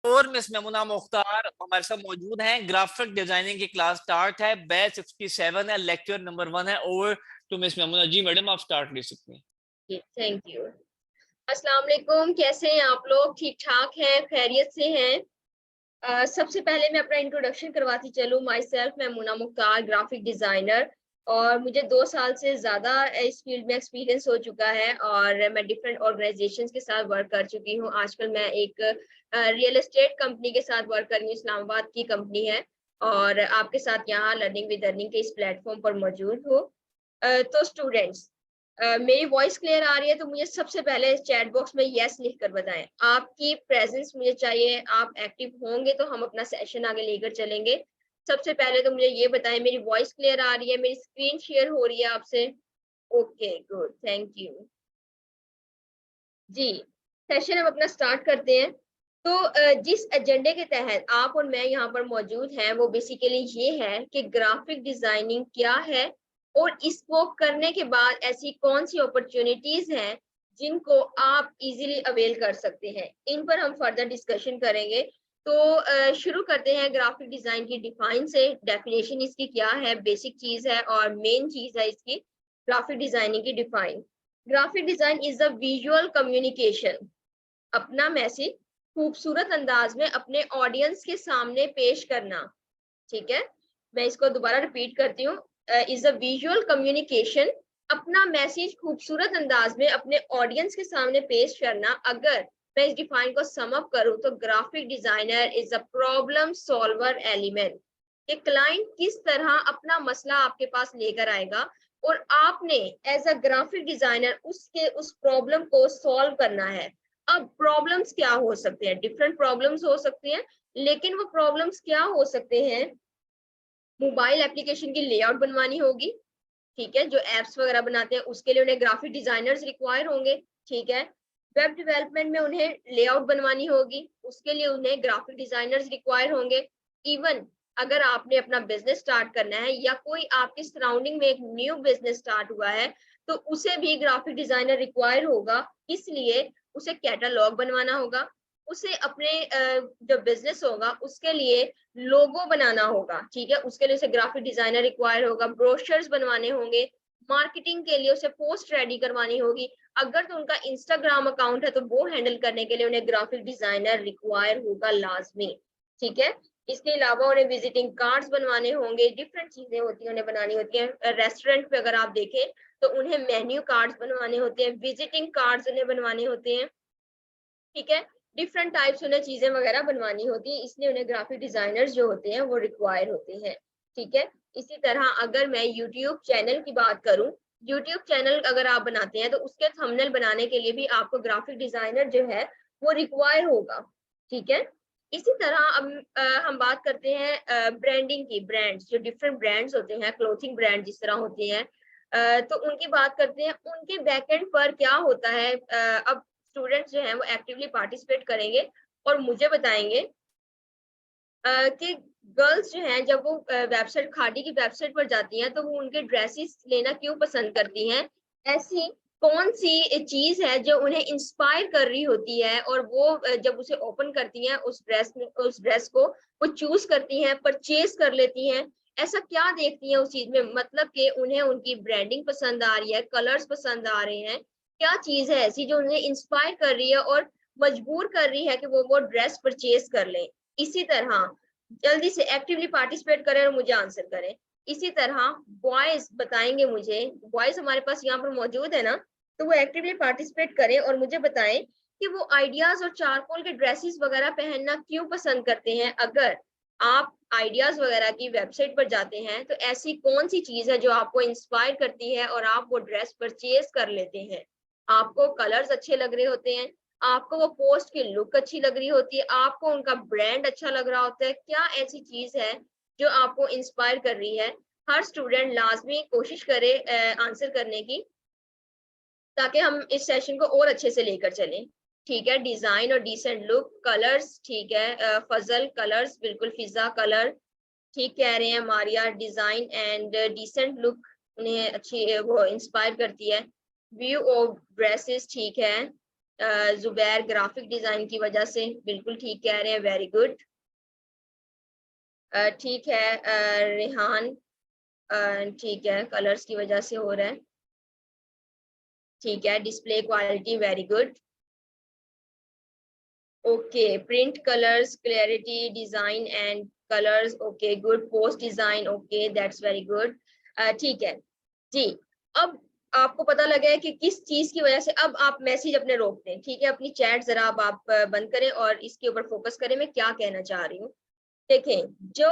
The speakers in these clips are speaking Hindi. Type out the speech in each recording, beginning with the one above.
और मिस मेमुना मुख्तार हमारे साथ मौजूद हैं। ग्राफिक डिजाइनिंग की क्लास स्टार्ट है, बैच 67 है, लेक्चर नंबर 1 है। Over to miss Memuna. जी मैडम, आप स्टार्ट ले सकते हैं। Thank you. अस्सलाम वालेकुम, कैसे हैं आप लोग? ठीक ठाक हैं, खैरियत से हैं? सबसे पहले मैं अपना इंट्रोडक्शन करवाती चलूँ। माई सेल्फ, मैं मुना मुख्तार, ग्राफिक डिज़ाइनर, और मुझे 2 साल से ज़्यादा इस फील्ड में एक्सपीरियंस हो चुका है और मैं डिफरेंट ऑर्गेनाइजेशंस के साथ वर्क कर चुकी हूँ। आजकल मैं एक रियल एस्टेट कंपनी के साथ वर्क कर रही हूँ, इस्लामाबाद की कंपनी है, और आपके साथ यहाँ लर्निंग विद अर्निंग के इस प्लेटफॉर्म पर मौजूद हूँ। तो स्टूडेंट्स, मेरी वॉइस क्लियर आ रही है तो मुझे सबसे पहले चैट बॉक्स में यस लिख कर बताएं। आपकी प्रेजेंस मुझे चाहिए, आप एक्टिव होंगे तो हम अपना सेशन आगे लेकर चलेंगे। सबसे पहले तो मुझे ये बताएं, मेरी वॉइस क्लियर आ रही है, मेरी स्क्रीन शेयर हो रही है आपसे? Okay, good, thank you. जी, सेशन हम अपना स्टार्ट करते हैं। तो जिस एजेंडे के तहत आप और मैं यहाँ पर मौजूद हैं वो बेसिकली ये है कि ग्राफिक डिजाइनिंग क्या है और इसको करने के बाद ऐसी कौन सी अपॉर्चुनिटीज हैं जिनको आप इजीली अवेल कर सकते हैं। इन पर हम फर्दर डिस्कशन करेंगे। तो शुरू करते हैं ग्राफिक डिजाइन की डिफाइन से। डेफिनेशन इसकी क्या है, बेसिक चीज है और मेन चीज है इसकी ग्राफिक डिजाइनिंग की define. Graphic design is the visual communication, अपना मैसेज खूबसूरत अंदाज में अपने ऑडियंस के सामने पेश करना। ठीक है, मैं इसको दोबारा रिपीट करती हूँ। इज अ विजुअल कम्युनिकेशन, अपना मैसेज खूबसूरत अंदाज में अपने ऑडियंस के सामने पेश करना। अगर मैं इस डिफाइन को सम अप करूँ तो graphic designer is a problem solver element. कि क्लाइंट किस तरह अपना मसला आपके पास लेकर आएगा और आपने एज अ ग्राफिक डिजाइनर उसके उस प्रॉब्लम को सॉल्व करना है। अब प्रॉब्लम्स क्या हो सकते हैं? डिफरेंट प्रॉब्लम्स हो सकती हैं, लेकिन वो प्रॉब्लम्स क्या हो सकते हैं? मोबाइल एप्लीकेशन की लेआउट बनवानी होगी, ठीक है, जो एप्स वगैरह बनाते हैं उसके लिए उन्हें ग्राफिक डिजाइनर्स रिक्वायर होंगे, ठीक है। वेब डेवलपमेंट में उन्हें लेआउट बनवानी होगी, उसके लिए उन्हें ग्राफिक डिजाइनर्स रिक्वायर होंगे। इवन अगर आपने अपना बिजनेस स्टार्ट करना है या कोई आपके सराउंडिंग में एक न्यू बिजनेस स्टार्ट हुआ है तो उसे भी ग्राफिक डिजाइनर रिक्वायर होगा, इसलिए उसे कैटलॉग बनवाना होगा, उसे अपने जो बिजनेस होगा उसके लिए लोगो बनाना होगा, ठीक है, उसके लिए उसे ग्राफिक डिजाइनर रिक्वायर होगा, ब्रोशर्स बनवाने होंगे, मार्केटिंग के लिए उसे पोस्ट रेडी करवानी होगी। अगर तो उनका इंस्टाग्राम अकाउंट है तो वो हैंडल करने के लिए उन्हें ग्राफिक डिजाइनर रिक्वायर होगा लाजमी, ठीक है। इसके अलावा उन्हें विजिटिंग कार्ड्स बनवाने होंगे, डिफरेंट चीजें होती हैं उन्हें बनानी होती हैं। रेस्टोरेंट पे अगर आप देखें तो उन्हें मेन्यू कार्ड्स बनवाने होते हैं, विजिटिंग कार्ड्स उन्हें बनवाने होते हैं, ठीक है। डिफरेंट टाइप्स उन्हें चीजें वगैरह बनवानी होती है, इसलिए उन्हें ग्राफिक डिजाइनर्स जो होते हैं वो रिक्वायर होते हैं, ठीक है। इसी तरह अगर मैं यूट्यूब चैनल की बात करूं, यूट्यूब चैनल अगर आप बनाते हैं तो उसके थंबनेल बनाने के लिए भी आपको ग्राफिक डिजाइनर जो है वो रिक्वायर होगा, ठीक है। इसी तरह अब हम बात करते हैं ब्रांडिंग की। ब्रांड्स, जो डिफरेंट ब्रांड्स होते हैं, क्लोथिंग ब्रांड जिस तरह होते हैं, तो उनकी बात करते हैं। उनके बैकएंड पर क्या होता है? अब स्टूडेंट्स जो हैं वो एक्टिवली पार्टिसिपेट करेंगे और मुझे बताएंगे कि गर्ल्स जो हैं जब वो वेबसाइट, खादी की वेबसाइट पर जाती हैं तो वो उनके ड्रेसेस लेना क्यों पसंद करती हैं। ऐसी कौन सी चीज है जो उन्हें इंस्पायर कर रही होती है और वो जब उसे ओपन करती हैं उस ड्रेस को वो चूज करती हैं, परचेज कर लेती हैं। ऐसा क्या देखती हैं उस चीज में? मतलब कि उन्हें उनकी ब्रांडिंग पसंद आ रही है, कलर्स पसंद आ रहे हैं। क्या चीज है ऐसी जो उन्हें इंस्पायर कर रही है और मजबूर कर रही है कि वो ड्रेस परचेज कर लें। इसी तरह जल्दी से एक्टिवली पार्टिसिपेट करें और मुझे आंसर करें। इसी तरह बॉयज बताएंगे मुझे, बॉयज हमारे पास यहाँ पर मौजूद है ना, तो वो एक्टिवली पार्टिसिपेट करें और मुझे बताएं कि वो आइडियाज और चारकोल के ड्रेसेस वगैरह पहनना क्यों पसंद करते हैं। अगर आप आइडियाज वगैरह की वेबसाइट पर जाते हैं तो ऐसी कौन सी चीज है जो आपको इंस्पायर करती है और आप वो ड्रेस परचेज कर लेते हैं। आपको कलर्स अच्छे लग रहे होते हैं, आपको वो पोस्ट की लुक अच्छी लग रही होती है, आपको उनका ब्रांड अच्छा लग रहा होता है। क्या ऐसी चीज है जो आपको इंस्पायर कर रही है? हर स्टूडेंट लाजमी कोशिश करे आंसर करने की, ताकि हम इस सेशन को और अच्छे से लेकर चलें, ठीक है। डिजाइन और डिसेंट लुक, कलर्स, ठीक है, फजल कलर्स, बिल्कुल फिजा कलर, ठीक कह रहे हैं Maria. Design and decent look उन्हें अच्छी वो इंस्पायर करती है। व्यू ऑफ ड्रेसेस, ठीक है। जुबैर ग्राफिक डिजाइन की वजह से, बिल्कुल ठीक कह रहे हैं, वेरी गुड। ठीक है रेहान, ठीक है कलर्स की वजह से हो रहा है, ठीक है। Display quality, very good. Okay, print colours, clarity, design and colours, okay good. Post design, okay that's very good. ठीक है जी। अब आपको पता लगा है कि किस चीज की वजह से, अब आप मैसेज अपने रोक दें, ठीक है। अपनी चैट जरा अब आप बंद करें और इसके ऊपर फोकस करें, मैं क्या कहना चाह रही हूँ। देखें जो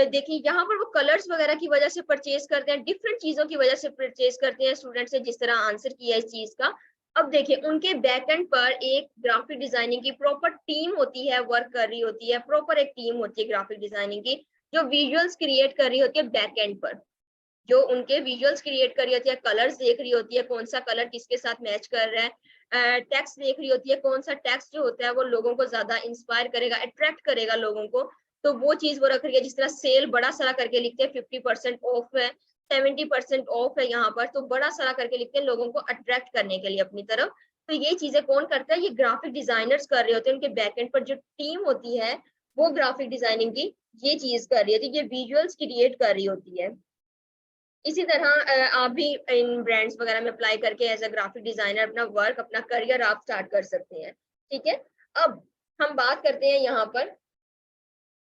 देखिए यहाँ पर वो कलर्स वगैरह की वजह से परचेज करते हैं, डिफरेंट चीजों की वजह से परचेज करते हैं स्टूडेंट्स ने, जिस तरह आंसर किया इस चीज का। अब देखिए उनके बैकएंड पर एक ग्राफिक डिजाइनिंग की प्रॉपर टीम होती है, वर्क कर रही होती है, प्रॉपर एक टीम होती है ग्राफिक डिजाइनिंग की, जो विजुअल्स क्रिएट कर रही होती है बैकएंड पर, जो उनके विजुअल्स क्रिएट कर रही होती है, कलर्स देख रही होती है, कौन सा कलर किसके साथ मैच कर रहा है, टेक्स्ट देख रही होती है, कौन सा टेक्स्ट जो होता है वो लोगों को ज्यादा इंस्पायर करेगा, अट्रैक्ट करेगा लोगों को, तो वो चीज वो रख रही है। जिस तरह सेल बड़ा सारा करके लिखते हैं, 50% ऑफ है, 70% ऑफ है, यहाँ पर तो बड़ा सारा करके लिखते हैं लोगों को अट्रैक्ट करने के लिए अपनी तरफ। तो ये चीजें कौन करता है, ये ग्राफिक डिजाइनर्स कर रहे होते हैं, उनके बैकएंड पर जो टीम होती है वो ग्राफिक डिजाइनिंग की ये चीज कर रही होती है, ये विजुअल्स क्रिएट कर रही होती है। इसी तरह आप भी इन ब्रांड्स वगैरह में अप्लाई करके एज अ ग्राफिक डिजाइनर अपना वर्क, अपना करियर आप स्टार्ट कर सकते हैं, ठीक है। अब हम बात करते हैं यहाँ पर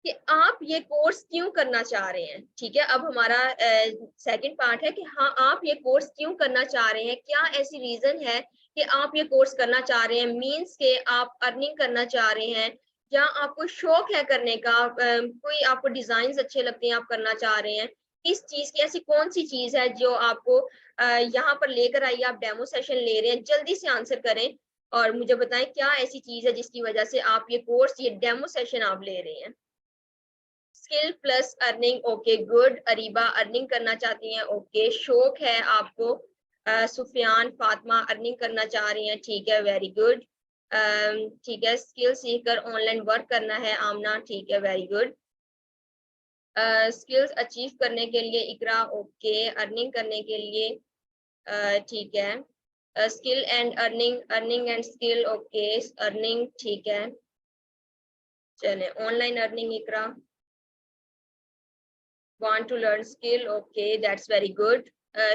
कि आप ये कोर्स क्यों करना चाह रहे हैं, ठीक है। अब हमारा सेकंड पार्ट है कि हाँ आप ये कोर्स क्यों करना चाह रहे हैं, क्या ऐसी रीजन है कि आप ये कोर्स करना चाह रहे हैं, मींस के आप अर्निंग करना चाह रहे हैं, या आपको शौक है करने का, कोई आपको डिजाइन अच्छे लगते हैं आप करना चाह रहे हैं, किस चीज की, ऐसी कौन सी चीज है जो आपको यहाँ पर लेकर आइए, आप डेमो सेशन ले रहे हैं, जल्दी से आंसर करें और मुझे बताएं क्या ऐसी चीज है जिसकी वजह से आप ये कोर्स, ये डेमो सेशन आप ले रहे हैं। Skill plus earning, okay good. Areeba earning करना चाहती हैं, ओके। शौक है आपको, सुफियान, फातिमा अर्निंग करना चाह रही हैं, ठीक है, वेरी गुड। ठीक है, स्किल सीखकर ऑनलाइन वर्क करना है, आमना, ठीक है, वेरी गुड। स्किल्स अचीव करने के लिए, इकरा, ओके। अर्निंग करने के लिए, ठीक है। Skill and earning, earning and skill, okay. Earning, ठीक है, चले। Online earning, Iqra. Want to learn skill, okay that's very good।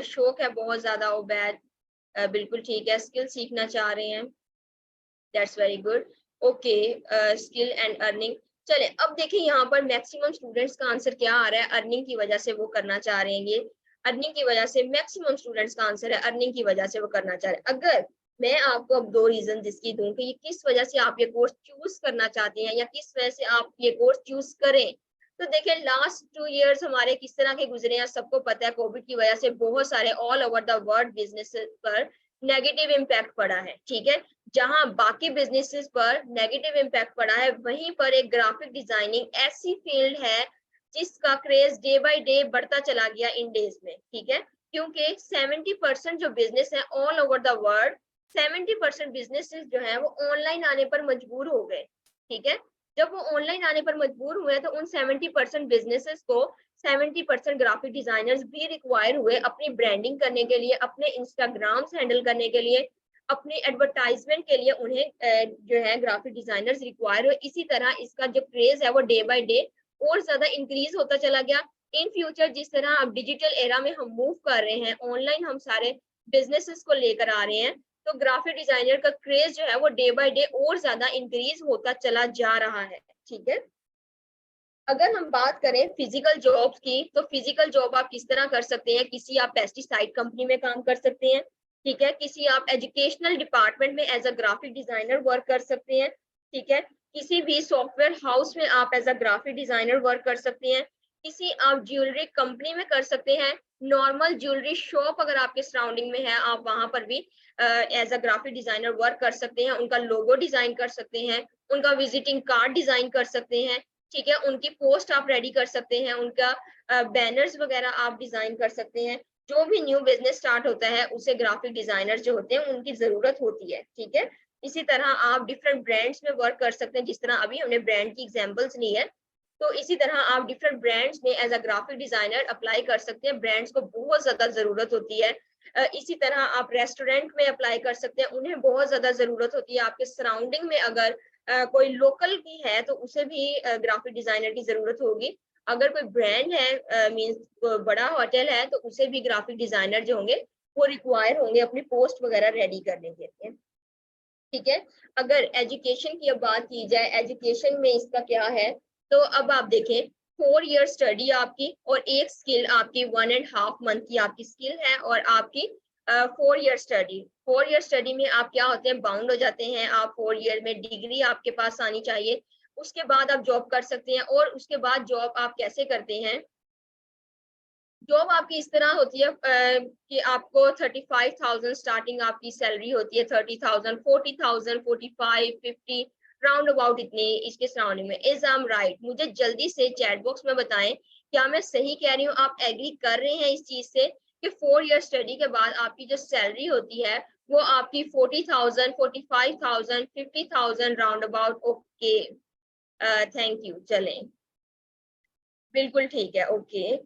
शौक है बहुत ज्यादा, उबैद, बिल्कुल ठीक है, स्किल सीखना चाह रहे हैं, that's very good। Okay, skill and earning. चले अब देखिए यहाँ पर मैक्सिमम स्टूडेंट्स का आंसर क्या आ रहा है, अर्निंग की वजह से वो करना चाह रहे हैं, ये अर्निंग की वजह से मैक्सिमम स्टूडेंट्स का आंसर है, अर्निंग की वजह से वो करना चाह रहे हैं। अगर मैं आपको अब दो रीजन जिसकी दूं कि ये किस वजह से आप ये कोर्स चूज करना चाहते हैं या किस वजह से आप ये कोर्स चूज करें, तो देखिए लास्ट 2 इयर्स हमारे किस तरह के गुजरे हैं, सबको पता है। कोविड की वजह से बहुत सारे all over the world business पर नेगेटिव इम्पैक्ट पड़ा है, ठीक है। जहां बाकी बिजनेसेस पर नेगेटिव इम्पैक्ट पड़ा है, वहीं पर एक ग्राफिक डिजाइनिंग ऐसी फील्ड है जिसका क्रेज डे बाय डे बढ़ता चला गया इन डेज में, ठीक है। क्योंकि 70% जो बिजनेस है all over the world, 70% businesses जो है वो ऑनलाइन आने पर मजबूर हो गए, ठीक है। जब वो ऑनलाइन आने पर मजबूर हुए तो उन 70% बिजनेसेस को 70% ग्राफिक डिजाइनर्स भी रिक्वायर हुए अपनी ब्रांडिंग करने के लिए, अपने इंस्टाग्राम्स हैंडल करने के लिए, अपने एडवर्टाइजमेंट के लिए उन्हें जो है ग्राफिक डिजाइनर्स रिक्वायर हुए। इसी तरह इसका जो क्रेज है वो डे बाय डे और ज्यादा इंक्रीज होता चला गया। इन फ्यूचर जिस तरह अब डिजिटल एरा में हम मूव कर रहे हैं, ऑनलाइन हम सारे बिजनेसेस को लेकर आ रहे हैं, तो ग्राफिक डिजाइनर का क्रेज जो है वो डे बाय डे और ज्यादा इंक्रीज होता चला जा रहा है, ठीक है। अगर हम बात करें फिजिकल जॉब्स की, तो फिजिकल जॉब आप किस तरह कर सकते हैं, किसी आप पेस्टिसाइड कंपनी में काम कर सकते हैं, ठीक है। किसी आप एजुकेशनल डिपार्टमेंट में as a graphic designer work कर सकते हैं, ठीक है। किसी भी सॉफ्टवेयर हाउस में आप as a graphic designer work कर सकते हैं, किसी आप ज्वेलरी कंपनी में कर सकते हैं, नॉर्मल ज्वेलरी शॉप अगर आपके सराउंडिंग में है आप वहां पर भी as a graphic designer work कर सकते हैं, उनका लोगो डिजाइन कर सकते हैं, उनका विजिटिंग कार्ड डिजाइन कर सकते हैं, ठीक है। उनकी पोस्ट आप रेडी कर सकते हैं, उनका बैनर्स वगैरह आप डिजाइन कर सकते हैं। जो भी न्यू बिजनेस स्टार्ट होता है उसे ग्राफिक डिजाइनर जो होते हैं उनकी जरूरत होती है, ठीक है। इसी तरह आप डिफरेंट ब्रांड्स में वर्क कर सकते हैं, जिस तरह अभी हमने ब्रांड की एग्जांपल्स ली है, तो इसी तरह आप डिफरेंट ब्रांड्स में as a graphic designer apply कर सकते हैं। ब्रांड्स को बहुत ज्यादा जरूरत होती है इसी तरह आप रेस्टोरेंट में अप्लाई कर सकते हैं, उन्हें बहुत ज्यादा जरूरत होती है। आपके सराउंडिंग में अगर कोई लोकल भी है तो उसे भी ग्राफिक डिजाइनर की जरूरत होगी। अगर कोई ब्रांड है मींस बड़ा होटल है तो उसे भी ग्राफिक डिजाइनर जो होंगे वो रिक्वायर होंगे अपनी पोस्ट वगैरह रेडी करने के लिए। ठीक है, अगर एजुकेशन की अब बात की जाए, एजुकेशन में इसका क्या है, तो अब आप देखें 4 ईयर स्टडी आपकी और एक स्किल आपकी 1.5 मंथ की आपकी स्किल है और आपकी 4 ईयर स्टडी। 4 ईयर स्टडी में आप क्या होते हैं, बाउंड हो जाते हैं। आप 4 ईयर में डिग्री आपके पास आनी चाहिए, उसके बाद आप जॉब कर सकते हैं। और उसके बाद जॉब आप कैसे करते हैं, जॉब आपकी इस तरह होती है कि आपको 35,000 स्टार्टिंग आपकी सैलरी होती है, 30,000, 40,000, 45, 50 राउंड अबाउट इतनी इसके सराउंडिंग में। Is I am right? मुझे जल्दी से चैट बॉक्स में बताएं क्या मैं सही कह रही हूँ, आप एग्री कर रहे हैं इस चीज से कि 4 ईयर स्टडी के बाद आपकी जो सैलरी होती है वो आपकी 40,000, 45,000, 50,000 round about. Okay, thank you. चलें, बिल्कुल ठीक है, ओके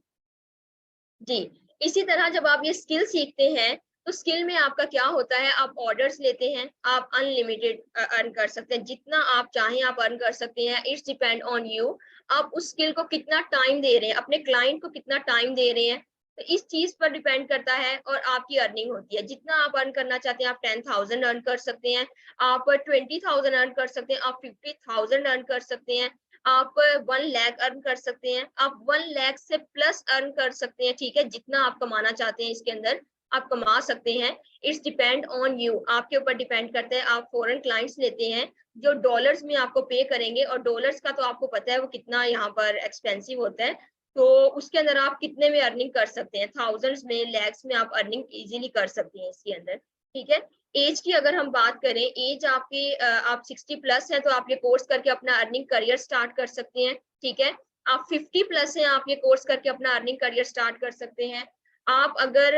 जी। इसी तरह जब आप ये स्किल सीखते हैं तो स्किल में आपका क्या होता है, आप ऑर्डर्स लेते हैं, आप अनलिमिटेड अर्न कर सकते हैं, जितना आप चाहें आप अर्न कर सकते हैं। इट्स डिपेंड ऑन यू, आप उस स्किल को कितना टाइम दे रहे हैं, अपने क्लाइंट को कितना टाइम दे रहे हैं, तो इस चीज पर डिपेंड करता है और आपकी अर्निंग होती है। जितना आप अर्न करना चाहते हैं, आप 10,000 अर्न कर सकते हैं, आप 20,000 अर्न कर सकते हैं, आप 50,000 अर्न कर सकते हैं, आप 1 लाख अर्न कर सकते हैं, आप 1 लाख से प्लस अर्न कर सकते हैं। ठीक है, जितना आप कमाना चाहते हैं इसके अंदर आप कमा सकते हैं। इट्स डिपेंड ऑन यू, आपके ऊपर डिपेंड करता है। आप फॉरेन क्लाइंट्स लेते हैं जो डॉलर्स में आपको पे करेंगे, और डॉलर्स का तो आपको पता है वो कितना यहाँ पर एक्सपेंसिव होता है, तो उसके अंदर आप कितने में अर्निंग कर सकते हैं, थाउजेंड्स में, लैक्स में आप अर्निंग इजीली कर सकते हैं इसके अंदर। ठीक है, एज की अगर हम बात करें, एज आपकी आप 60 प्लस है तो आप ये कोर्स करके अपना अर्निंग करियर स्टार्ट कर सकते हैं। ठीक है, आप 50 प्लस हैं, आप ये कोर्स करके अपना अर्निंग करियर स्टार्ट कर सकते हैं। आप अगर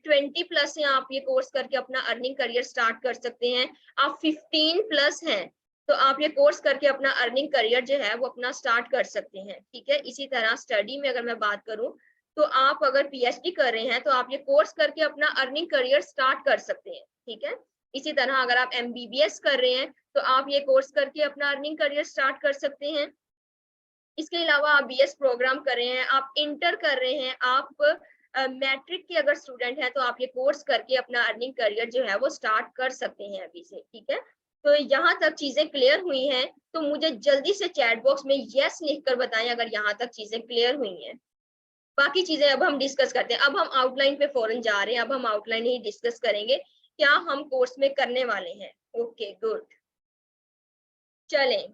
20 प्लस हैं, आप ये कोर्स करके अपना अर्निंग करियर स्टार्ट कर सकते हैं। आप 15 प्लस हैं तो आप ये कोर्स करके अपना अर्निंग करियर जो है वो अपना स्टार्ट कर सकते हैं। ठीक है, इसी तरह स्टडी में अगर मैं बात करूं तो आप अगर पीएचडी कर रहे हैं तो आप ये कोर्स करके अपना अर्निंग करियर स्टार्ट कर सकते हैं। ठीक है, इसी तरह अगर आप एमबीबीएस कर रहे हैं तो आप ये कोर्स करके अपना अर्निंग करियर स्टार्ट कर सकते हैं। इसके अलावा आप बीएस प्रोग्राम कर रहे हैं, आप इंटर कर रहे हैं, आप मैट्रिक के अगर स्टूडेंट हैं तो आप ये कोर्स करके अपना अर्निंग करियर जो है वो स्टार्ट कर सकते हैं अभी से। ठीक है, तो यहाँ तक चीजें क्लियर हुई हैं तो मुझे जल्दी से चैट बॉक्स में यस लिखकर बताएं अगर यहाँ तक चीजें क्लियर हुई हैं। बाकी चीजें अब हम डिस्कस करते हैं। अब हम आउटलाइन पे फौरन जा रहे हैं, अब हम आउटलाइन ही डिस्कस करेंगे क्या हम कोर्स में करने वाले हैं। ओके गुड, चलें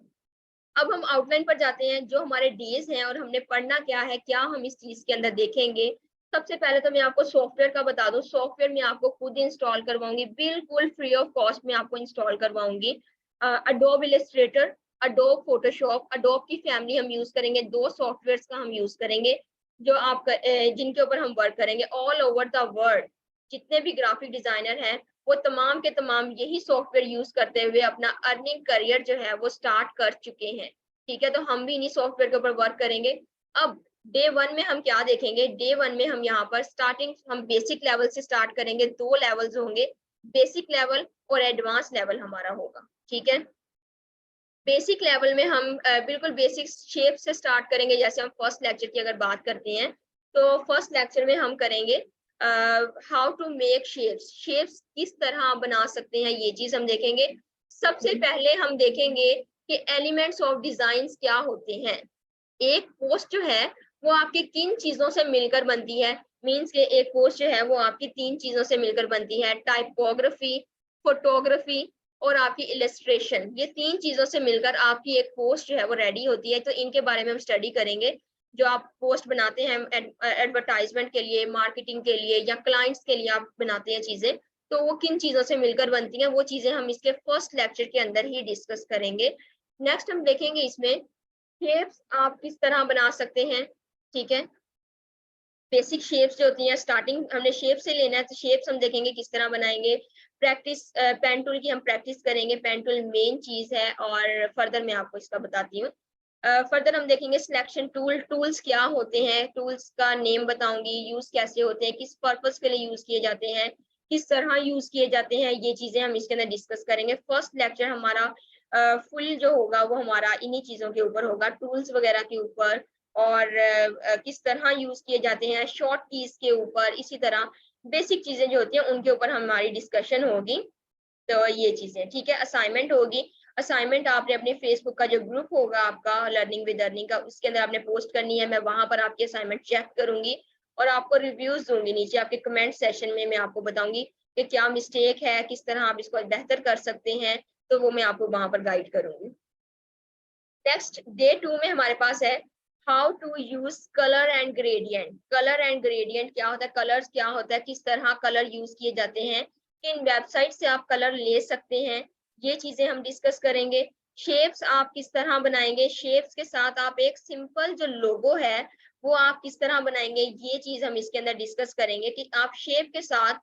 अब हम आउटलाइन पर जाते हैं, जो हमारे डेज हैं और हमने पढ़ना क्या है, क्या हम इस चीज के अंदर देखेंगे। सबसे पहले तो मैं आपको सॉफ्टवेयर का बता दूं, सॉफ्टवेयर मैं आपको खुद इंस्टॉल करवाऊंगी, बिल्कुल फ्री ऑफ कॉस्ट में आपको इंस्टॉल करवाऊंगी। Adobe Illustrator, Adobe Photoshop, Adobe की फैमिली हम यूज करेंगे, 2 सॉफ्टवेयर का हम यूज करेंगे जो आप जिनके ऊपर हम वर्क करेंगे ऑल ओवर द वर्ल्ड। जितने भी ग्राफिक डिजाइनर हैं वो तमाम के तमाम यही सॉफ्टवेयर यूज करते हुए अपना अर्निंग करियर जो है वो स्टार्ट कर चुके हैं। ठीक है, तो हम भी इन्हीं सॉफ्टवेयर के ऊपर वर्क करेंगे। अब डे 1 में हम क्या देखेंगे, डे 1 में हम यहाँ पर स्टार्टिंग हम बेसिक लेवल से स्टार्ट करेंगे। 2 लेवल्स होंगे, बेसिक लेवल और एडवांस लेवल हमारा होगा। ठीक है, बेसिक लेवल में हम बिल्कुल बेसिक शेप से स्टार्ट करेंगे। जैसे हम फर्स्ट लेक्चर की अगर बात करते हैं तो फर्स्ट लेक्चर में हम करेंगे how to make shapes, shapes किस तरह बना सकते हैं ये चीज हम देखेंगे। सबसे पहले हम देखेंगे कि एलिमेंट्स ऑफ डिजाइन्स क्या होते हैं। एक पोस्ट जो है वो आपकी किन चीजों से मिलकर बनती है, मींस के एक पोस्ट जो है वो आपकी 3 चीजों से मिलकर बनती है, टाइपोग्राफी, फोटोग्राफी और आपकी इलस्ट्रेशन। ये 3 चीजों से मिलकर आपकी एक पोस्ट जो है वो रेडी होती है। तो इनके बारे में हम स्टडी करेंगे। जो आप पोस्ट बनाते हैं एडवर्टाइजमेंट के लिए, मार्केटिंग के लिए या क्लाइंट्स के लिए आप बनाते हैं चीजें, तो वो किन चीजों से मिलकर बनती हैं, वो चीजें हम इसके फर्स्ट लेक्चर के अंदर ही डिस्कस करेंगे। नेक्स्ट हम देखेंगे इसमें शेप्स आप किस तरह बना सकते हैं। ठीक है, बेसिक शेप्स जो होती हैं, स्टार्टिंग हमने शेप से लेना है तो शेप्स हम देखेंगे किस तरह बनाएंगे। प्रैक्टिस पेन टूल की हम प्रैक्टिस करेंगे, पेन टूल मेन चीज है और फर्दर मैं आपको इसका बताती हूँ। फर्दर हम देखेंगे सिलेक्शन टूल्स क्या होते हैं, टूल्स का नेम बताऊंगी, यूज कैसे होते हैं, किस पर्पस के लिए यूज किए जाते हैं, किस तरह यूज किए जाते हैं, ये चीजें हम इसके अंदर डिस्कस करेंगे। फर्स्ट लेक्चर हमारा फुल जो होगा वो हमारा इन्हीं चीजों के ऊपर होगा, टूल्स वगैरह के ऊपर, और किस तरह यूज किए जाते हैं, शॉर्ट कीज के ऊपर, इसी तरह बेसिक चीजें जो होती हैं उनके ऊपर हमारी डिस्कशन होगी। तो ये चीजें ठीक है। असाइनमेंट होगी, असाइनमेंट आपने अपने फेसबुक का जो ग्रुप होगा आपका लर्निंग विद अर्निंग का, उसके अंदर आपने पोस्ट करनी है। मैं वहां पर आपकी असाइनमेंट चेक करूंगी और आपको रिव्यूज दूंगी नीचे आपके कमेंट सेशन में। मैं आपको बताऊंगी कि क्या मिस्टेक है, किस तरह आप इसको बेहतर कर सकते हैं, तो वो मैं आपको वहां पर गाइड करूंगी। नेक्स्ट डे 2 में हमारे पास है how to use colour and gradient. Colour and gradient क्या होता है, कलर्स क्या होता है, किस तरह कलर यूज किए जाते हैं, किन वेबसाइट से आप कलर ले सकते हैं, ये चीजें हम डिस्कस करेंगे। शेप्स आप किस तरह बनाएंगे, शेप्स के साथ आप एक सिंपल जो लोगो है वो आप किस तरह बनाएंगे, ये चीज हम इसके अंदर डिस्कस करेंगे कि आप शेप के साथ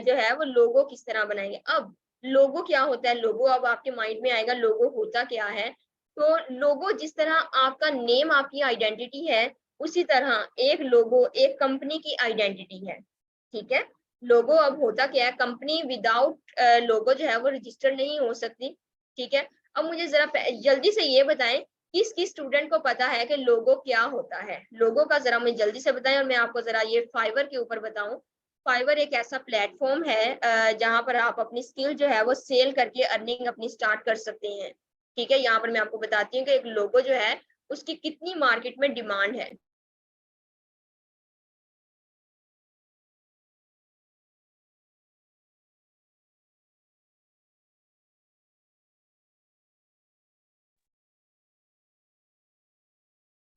जो है वो लोगो किस तरह बनाएंगे। अब लोगो क्या होता है, लोगो अब आपके माइंड में आएगा लोगो होता क्या है। तो लोगो जिस तरह आपका नेम आपकी आइडेंटिटी है, उसी तरह एक लोगो एक कंपनी की आइडेंटिटी है। ठीक है, लोगो अब होता क्या है, कंपनी विदाउट लोगो जो है वो रजिस्टर नहीं हो सकती। ठीक है, अब मुझे जरा जल्दी से ये बताएं किस किस स्टूडेंट को पता है कि लोगो क्या होता है, लोगो का जरा मुझे जल्दी से बताएं। और मैं आपको जरा ये फाइवर के ऊपर बताऊं। फाइवर एक ऐसा प्लेटफॉर्म है जहां पर आप अपनी स्किल जो है वो सेल करके अर्निंग अपनी स्टार्ट कर सकते हैं। ठीक है, यहाँ पर मैं आपको बताती हूँ कि एक लोगो जो है उसकी कितनी मार्केट में डिमांड है।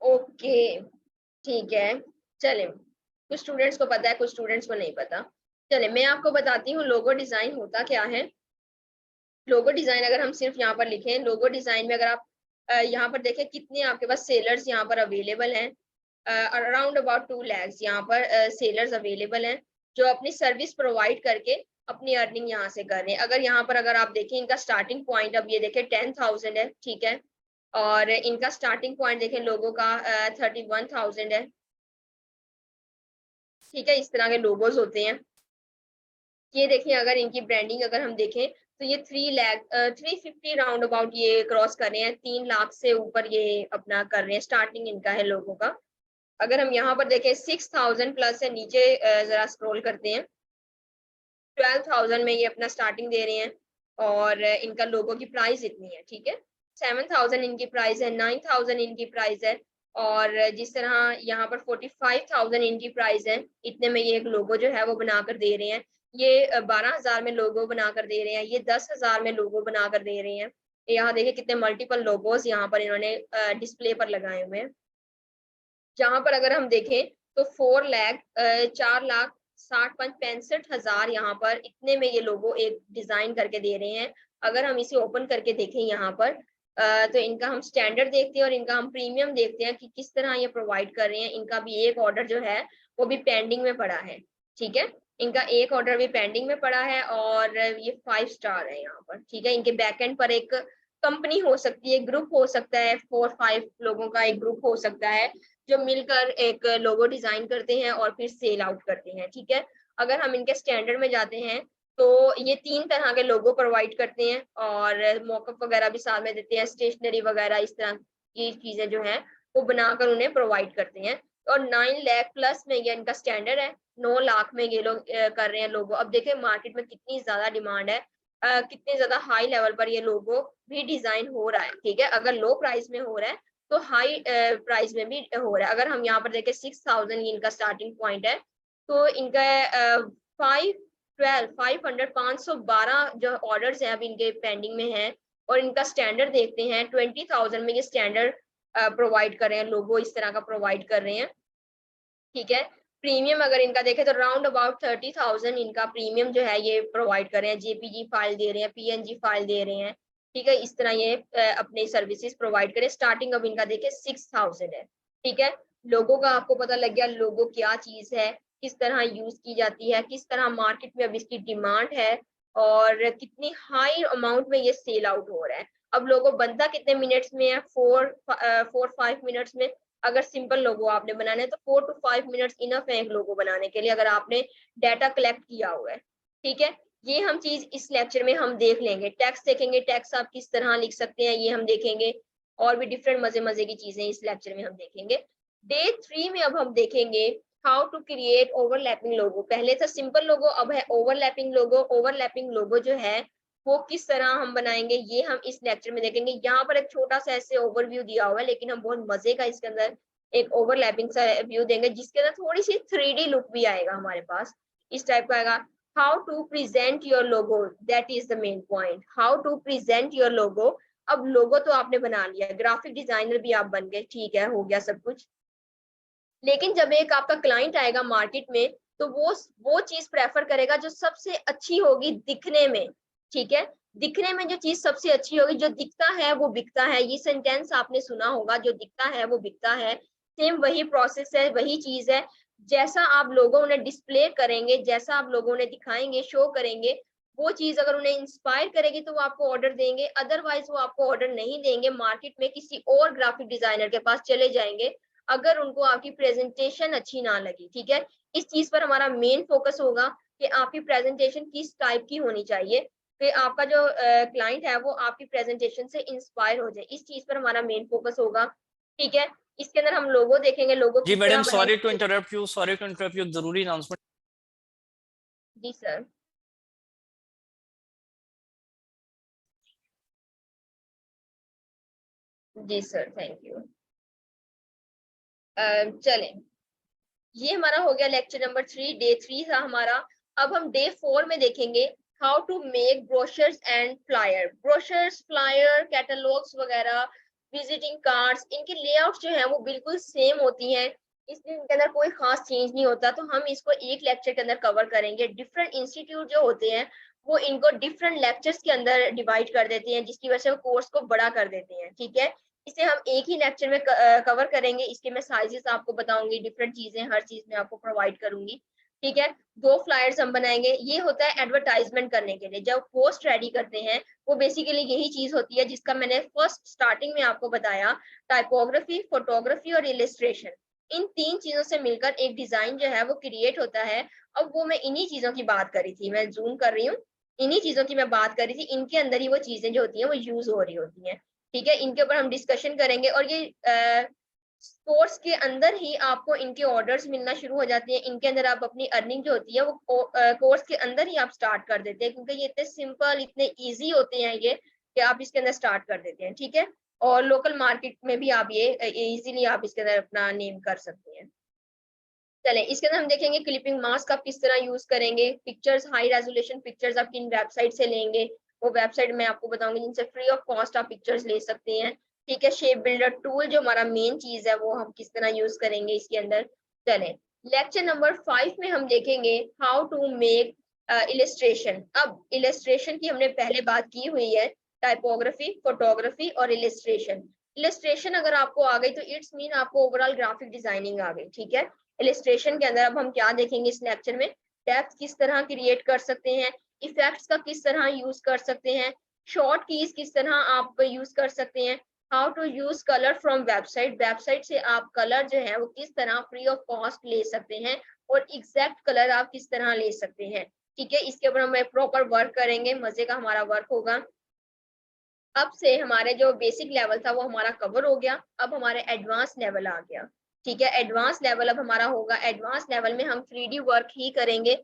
ओके, ठीक है, चले कुछ स्टूडेंट्स को पता है कुछ स्टूडेंट्स को नहीं पता। चले मैं आपको बताती हूँ लोगो डिजाइन होता क्या है। लोगो डिजाइन अगर हम सिर्फ यहाँ पर लिखें, लोगो डिजाइन में अगर आप यहाँ पर देखें कितने आपके पास सेलर्स यहाँ पर अवेलेबल हैं, अराउंड अबाउट 2 lakhs यहाँ पर सेलर्स अवेलेबल हैं जो अपनी सर्विस प्रोवाइड करके अपनी अर्निंग यहाँ से कर रहे हैं। अगर यहाँ पर अगर आप देखें इनका स्टार्टिंग पॉइंट अब ये देखें 10,000 है। ठीक है, और इनका स्टार्टिंग पॉइंट देखें लोगों का 31,000 है। ठीक है, इस तरह के लोगोज होते हैं। ये देखिए अगर इनकी ब्रांडिंग अगर हम देखें तो ये 350 राउंड अबाउट ये क्रॉस कर रहे हैं, 3 लाख से ऊपर ये अपना कर रहे हैं, स्टार्टिंग इनका है लोगों का। अगर हम यहाँ पर देखें 6,000 प्लस है, नीचे जरा स्क्रॉल करते हैं, 12,000 में ये अपना स्टार्टिंग दे रहे हैं और इनका लोगो की प्राइस इतनी है। ठीक है, 7,000 इनकी प्राइस है, 9,000 इनकी प्राइस है, और जिस तरह यहाँ पर 45,000 इनकी प्राइस है, इतने में ये एक लोगो जो है वो बनाकर दे रहे हैं। ये 12,000 में लोगो बनाकर दे रहे हैं, ये 10,000 में लोगो बनाकर दे रहे हैं। यहाँ देखिए कितने मल्टीपल लोगोस यहाँ पर इन्होंने डिस्प्ले पर लगाए हुए हैं। जहां पर अगर हम देखें तो 4,60,65,65,हजार यहाँ पर इतने में ये लोगो एक डिजाइन करके दे रहे हैं। अगर हम इसे ओपन करके देखें यहाँ पर तो इनका हम स्टैंडर्ड देखते हैं और इनका हम प्रीमियम देखते हैं कि किस तरह ये प्रोवाइड कर रहे हैं। इनका भी एक ऑर्डर जो है वो भी पेंडिंग में पड़ा है। ठीक है, इनका एक ऑर्डर भी पेंडिंग में पड़ा है और ये 5 स्टार है यहाँ पर। ठीक है, इनके बैकएंड पर एक कंपनी हो सकती है, ग्रुप हो सकता है, 4-5 लोगों का एक ग्रुप हो सकता है जो मिलकर एक लोगो डिजाइन करते हैं और फिर सेल आउट करते हैं। ठीक है, अगर हम इनके स्टैंडर्ड में जाते हैं तो ये 3 तरह के लोगो प्रोवाइड करते हैं और मॉकअप वगैरह भी साथ में देते हैं, स्टेशनरी वगैरह इस तरह की चीजें जो हैं वो बनाकर उन्हें प्रोवाइड करते हैं। और 9 लाख प्लस में ये इनका स्टैंडर्ड है, 9 लाख में ये लोग कर रहे हैं लोगो। अब देखें मार्केट में कितनी ज्यादा डिमांड है, कितने ज्यादा हाई लेवल पर ये लोगो भी डिजाइन हो रहा है। ठीक है, अगर लो प्राइस में हो रहा है तो हाई प्राइस में भी हो रहा है। अगर हम यहाँ पर देखें 6,000 इनका स्टार्टिंग पॉइंट है, तो इनका 512 जो ऑर्डर्स हैं अब इनके पेंडिंग में हैं। और इनका स्टैंडर्ड देखते हैं 20,000 में ये स्टैंडर्ड प्रोवाइड कर रहे हैं, लोगो इस तरह का प्रोवाइड कर रहे हैं। ठीक है, प्रीमियम अगर इनका देखें तो राउंड अबाउट 30,000 इनका प्रीमियम जो है ये प्रोवाइड कर रहे हैं, जेपीजी फाइल दे रहे हैं, पीएनजी फाइल दे रहे हैं। ठीक है, इस तरह ये अपने सर्विसेज प्रोवाइड करें। स्टार्टिंग अब इनका देखें 6,000 है। ठीक है, लोगों का आपको पता लग गया लोगो क्या चीज है, किस तरह यूज की जाती है, किस तरह मार्केट में अब इसकी डिमांड है और कितनी हाई अमाउंट में ये सेल आउट हो रहा है। अब लोगो बनता कितने मिनट्स में है, 4-5 मिनट्स में। अगर सिंपल लोगो आपने बनाना है तो 4 to 5 मिनट्स इनफ है एक लोगो बनाने के लिए, अगर आपने डाटा कलेक्ट किया हुआ है। ठीक है, ये हम चीज इस लेक्चर में हम देख लेंगे। टेक्स्ट देखेंगे, टेक्स्ट आप किस तरह लिख सकते हैं ये हम देखेंगे, और भी डिफरेंट मजे मजे की चीजें इस लेक्चर में हम देखेंगे। डे 3 में अब हम देखेंगे हाउ टू क्रिएट ओवरलैपिंग लोगो। पहले था सिंपल लोगो, अब है ओवरलैपिंग लोगो। ओवरलैपिंग लोगो जो है वो किस तरह हम बनाएंगे ये हम इस लेक्चर में देखेंगे। यहाँ पर एक छोटा सा ऐसे ओवरव्यू दिया हुआ है, लेकिन हम बहुत मजे का इसके अंदर एक ओवरलैपिंग सा व्यू देंगे, जिसके अंदर थोड़ी सी 3D लुक भी आएगा हमारे पास, इस टाइप का आएगा। How to present your logo, that is the main point. How to present your logo. अब लोगो तो आपने बना लिया, ग्राफिक डिजाइनर भी आप बन गए, ठीक है, हो गया सब कुछ। लेकिन जब एक आपका क्लाइंट आएगा मार्केट में, तो वो चीज प्रेफर करेगा जो सबसे अच्छी होगी दिखने में। ठीक है, दिखने में जो चीज सबसे अच्छी होगी, जो दिखता है वो बिकता है, ये सेंटेंस आपने सुना होगा, जो दिखता है वो बिकता है। सेम वही प्रोसेस है, वही चीज है। जैसा आप लोगों ने डिस्प्ले करेंगे, जैसा आप लोगों ने दिखाएंगे, शो करेंगे, वो चीज अगर उन्हें इंस्पायर करेगी तो वो आपको ऑर्डर देंगे, अदरवाइज वो आपको ऑर्डर नहीं देंगे, मार्केट में किसी और ग्राफिक डिजाइनर के पास चले जाएंगे अगर उनको आपकी प्रेजेंटेशन अच्छी ना लगी। ठीक है, इस चीज पर हमारा मेन फोकस होगा कि आपकी प्रेजेंटेशन किस टाइप की होनी चाहिए, कि आपका जो क्लाइंट है वो आपकी प्रेजेंटेशन से इंस्पायर हो जाए, इस चीज पर हमारा मेन फोकस होगा। ठीक है, इसके अंदर हम लोगो देखेंगे, लोगो जी किस तरह मैडम, सॉरी टू बनाएंगे। Interrupt you, sorry to interrupt you, जरूरी अनाउंसमेंट। जी सर। जी सर, थैंक यू। चलें, ये हमारा हो गया लेक्चर नंबर 3, डे 3 था हमारा। अब हम डे 4 में देखेंगे how to make brochures and flyer. Brochures, flyer, catalogues वगैरह, विजिटिंग कार्ड्स, इनके लेआउट जो है वो बिल्कुल सेम होती हैं, इसलिए इनके अंदर कोई खास चेंज नहीं होता। तो हम इसको एक लेक्चर के अंदर कवर करेंगे। डिफरेंट इंस्टीट्यूट जो होते हैं वो इनको डिफरेंट लेक्चर्स के अंदर डिवाइड कर देते हैं, जिसकी वजह से वो कोर्स को बड़ा कर देते हैं। ठीक है, इसे हम एक ही लेक्चर में कवर करेंगे। इसके मैं साइजेस आपको बताऊंगी, डिफरेंट चीजें हर चीज में आपको प्रोवाइड करूंगी। ठीक है, 2 फ्लायर्स हम बनाएंगे। ये होता है एडवर्टाइजमेंट करने के लिए, जब पोस्ट रेडी करते हैं वो बेसिकली यही चीज होती है जिसका मैंने फर्स्ट स्टार्टिंग में आपको बताया, टाइपोग्राफी, फोटोग्राफी और इलिस्ट्रेशन। इन 3 चीजों से मिलकर एक डिजाइन जो है वो क्रिएट होता है। अब वो मैं इन्हीं चीजों की बात करी थी, मैं जूम कर रही हूँ, इन्हीं चीजों की मैं बात करी थी, इनके अंदर ही वो चीजें जो होती हैं वो यूज हो रही होती हैं। ठीक है, इनके ऊपर हम डिस्कशन करेंगे, और ये कोर्स के अंदर ही आपको इनके ऑर्डर्स मिलना शुरू हो जाते हैं। इनके अंदर आप अपनी अर्निंग जो होती है वो कोर्स के अंदर ही आप स्टार्ट कर देते हैं, क्योंकि ये इतने सिंपल, इतने इजी होते हैं ये, कि आप इसके अंदर स्टार्ट कर देते हैं। ठीक है, और लोकल मार्केट में भी आप ये इजीली आप इसके अंदर अपना नेम कर सकते हैं। चलें, इसके अंदर हम देखेंगे क्लिपिंग मास्क आप किस तरह यूज करेंगे, पिक्चर्स, हाई रेजोल्यूशन पिक्चर्स आप किन वेबसाइट से लेंगे, वो वेबसाइट मैं आपको बताऊंगी जिनसे फ्री ऑफ कॉस्ट आप पिक्चर्स ले सकते हैं। ठीक है, शेप बिल्डर टूल जो हमारा मेन चीज है वो हम किस तरह यूज करेंगे इसके अंदर। चलें, लेक्चर नंबर 5 में हम देखेंगे हाउ टू मेक इलिस्ट्रेशन। अब इलिस्ट्रेशन की हमने पहले बात की हुई है, टाइपोग्राफी, फोटोग्राफी और इलिस्ट्रेशन। इलिस्ट्रेशन अगर आपको आ गई तो इट्स मीन आपको ओवरऑल ग्राफिक डिजाइनिंग आ गई। ठीक है, इलिस्ट्रेशन के अंदर अब हम क्या देखेंगे इस लेक्चर में, डेप्थ किस तरह क्रिएट कर सकते हैं, इफेक्ट्स का किस तरह यूज कर सकते हैं, शॉर्ट कीज किस तरह आप यूज कर सकते हैं, how to use colour from website, website से आप कलर जो है वो किस तरह फ्री ऑफ कॉस्ट ले सकते हैं, और एग्जैक्ट कलर आप किस तरह ले सकते हैं। ठीक है, इसके ऊपर हम प्रॉपर वर्क करेंगे, मजे का हमारा वर्क होगा। अब से हमारे जो बेसिक लेवल था वो हमारा कवर हो गया, अब हमारे एडवांस लेवल आ गया। ठीक है, एडवांस लेवल अब हमारा होगा, एडवांस लेवल में हम 3D वर्क ही करेंगे।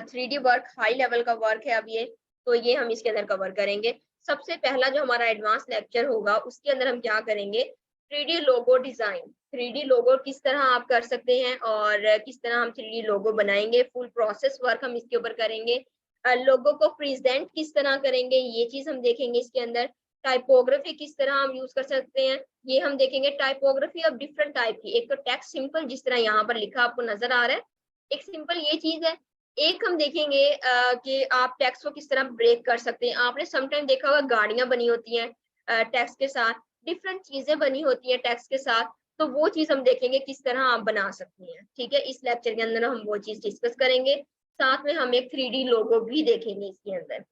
3D वर्क हाई लेवल का वर्क है अब ये, तो ये हम इसके अंदर कवर करेंगे। सबसे पहला जो हमारा एडवांस लेक्चर होगा उसके अंदर हम क्या करेंगे, 3D लोगो डिजाइन। 3D लोगो किस तरह आप कर सकते हैं और किस तरह हम 3D लोगो बनाएंगे, फुल प्रोसेस वर्क हम इसके ऊपर करेंगे। लोगों को प्रेजेंट किस तरह करेंगे ये चीज हम देखेंगे इसके अंदर। टाइपोग्राफी किस तरह हम यूज कर सकते हैं ये हम देखेंगे। टाइपोग्राफी अब डिफरेंट टाइप की, एक तो टेक्स्ट सिंपल जिस तरह यहाँ पर लिखा आपको नजर आ रहा है, एक सिंपल ये चीज है। एक हम देखेंगे कि आप टेक्स्ट को किस तरह ब्रेक कर सकते हैं। आपने समटाइम देखा होगा गाड़ियां बनी होती हैं टेक्स्ट के साथ, डिफरेंट चीजें बनी होती है टेक्स्ट के साथ, तो वो चीज हम देखेंगे किस तरह आप बना सकते हैं। ठीक है, इस लेक्चर के अंदर हम वो चीज डिस्कस करेंगे। साथ में हम एक 3D लोगो भी देखेंगे इसके अंदर।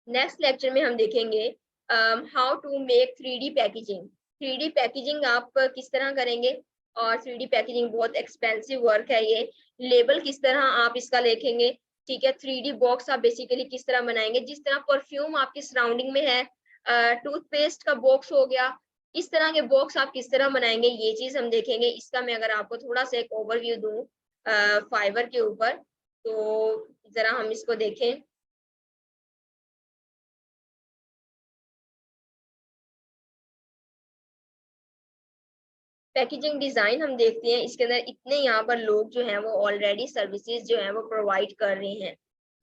नेक्स्ट लेक्चर में हम देखेंगे how to make 3D packaging. 3D packaging आप किस तरह करेंगे, और 3D पैकेजिंग बहुत एक्सपेंसिव वर्क है ये। लेबल किस तरह आप इसका लिखेंगे, ठीक है। 3D बॉक्स आप बेसिकली किस तरह बनाएंगे, जिस तरह परफ्यूम आपकी सराउंडिंग में है, टूथपेस्ट का बॉक्स हो गया, इस तरह के बॉक्स आप किस तरह बनाएंगे, ये चीज हम देखेंगे। इसका मैं अगर आपको थोड़ा सा एक ओवरव्यू दूं फाइवर के ऊपर, तो जरा हम इसको देखें। पैकेजिंग डिजाइन हम देखते हैं, इसके अंदर इतने यहाँ पर लोग जो हैं वो ऑलरेडी सर्विसेज जो हैं वो प्रोवाइड कर रहे हैं,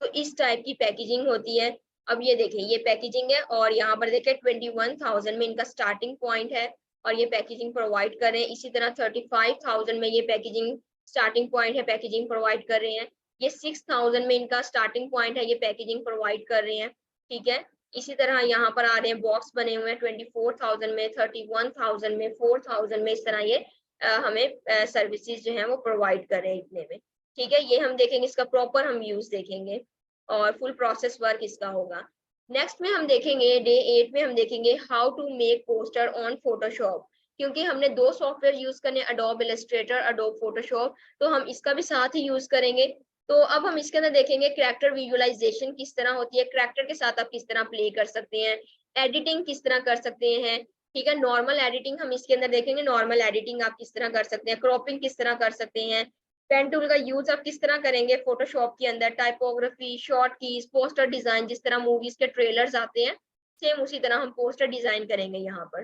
तो इस टाइप की पैकेजिंग होती है। अब ये देखें, ये पैकेजिंग है, और यहाँ पर देखें 21,000 में इनका स्टार्टिंग पॉइंट है, और ये पैकेजिंग प्रोवाइड कर रहे हैं। इसी तरह 35,000 में ये पैकेजिंग स्टार्टिंग पॉइंट है, पैकेजिंग प्रोवाइड कर रहे हैं। ये 6,000 में इनका स्टार्टिंग पॉइंट है, ये पैकेजिंग प्रोवाइड कर रहे हैं, ठीक है। इसी तरह यहाँ पर आ रहे हैं बॉक्स बने हुए हैं 24,000 में, 31,000 में, 4,000 में, इस तरह ये हमें सर्विसेज जो है वो प्रोवाइड कर रहे हैं इतने में, ठीक है। ये हम देखेंगे, इसका प्रॉपर हम यूज देखेंगे और फुल प्रोसेस वर्क इसका होगा। नेक्स्ट में हम देखेंगे डे 8 में हम देखेंगे how to make poster on Photoshop. क्योंकि हमने दो सॉफ्टवेयर यूज करने, अडोब इलस्ट्रेटर, अडोब फोटोशॉप, तो हम इसका भी साथ ही यूज करेंगे। तो अब हम इसके अंदर देखेंगे कैरेक्टर विजुअलाइजेशन किस तरह होती है, कैरेक्टर के साथ आप किस तरह प्ले कर सकते हैं, एडिटिंग किस तरह कर सकते हैं, ठीक है। नॉर्मल एडिटिंग हम इसके अंदर देखेंगे, नॉर्मल एडिटिंग आप किस तरह कर सकते हैं, क्रॉपिंग किस तरह कर सकते हैं, पेन टूल का यूज आप किस तरह करेंगे फोटोशॉप के अंदर, typography, short keys, poster design, जिस तरह मूवीज के ट्रेलर्स आते हैं सेम उसी तरह हम पोस्टर डिजाइन करेंगे यहाँ पर,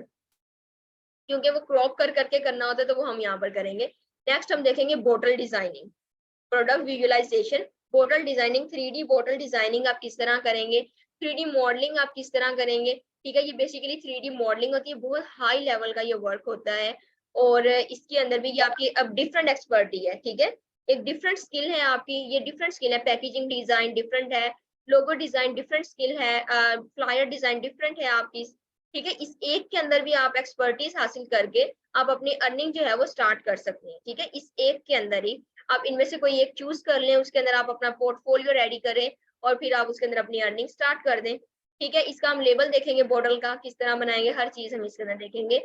क्योंकि वो क्रॉप कर करके करना होता है तो वो हम यहाँ पर करेंगे। नेक्स्ट हम देखेंगे bottle designing, product visualisation, bottle designing, 3D bottle designing आप किस तरह करेंगे, 3D मॉडलिंग आप किस तरह करेंगे, ठीक है। ये बेसिकली 3D मॉडलिंग होती है, बहुत हाई लेवल का ये वर्क होता है, और इसके अंदर भी ये आपकी अब डिफरेंट एक्सपर्टी है, ठीक है। एक डिफरेंट स्किल है आपकी, ये डिफरेंट स्किल है। पैकेजिंग डिजाइन डिफरेंट है, लोगो डिजाइन डिफरेंट स्किल है, फ्लायर डिजाइन डिफरेंट है आपकी, ठीक है। इस एक के अंदर भी आप एक्सपर्टीज हासिल करके आप अपनी अर्निंग जो है वो स्टार्ट कर सकते हैं, ठीक है। इस एक के अंदर ही आप इनमें से कोई एक चूज कर लें, उसके अंदर आप अपना पोर्टफोलियो रेडी करें और फिर आप उसके अंदर अपनी अर्निंग स्टार्ट कर दें, ठीक है। इसका हम लेबल देखेंगे, बॉटल का किस तरह बनाएंगे, हर चीज हम इसके अंदर देखेंगे।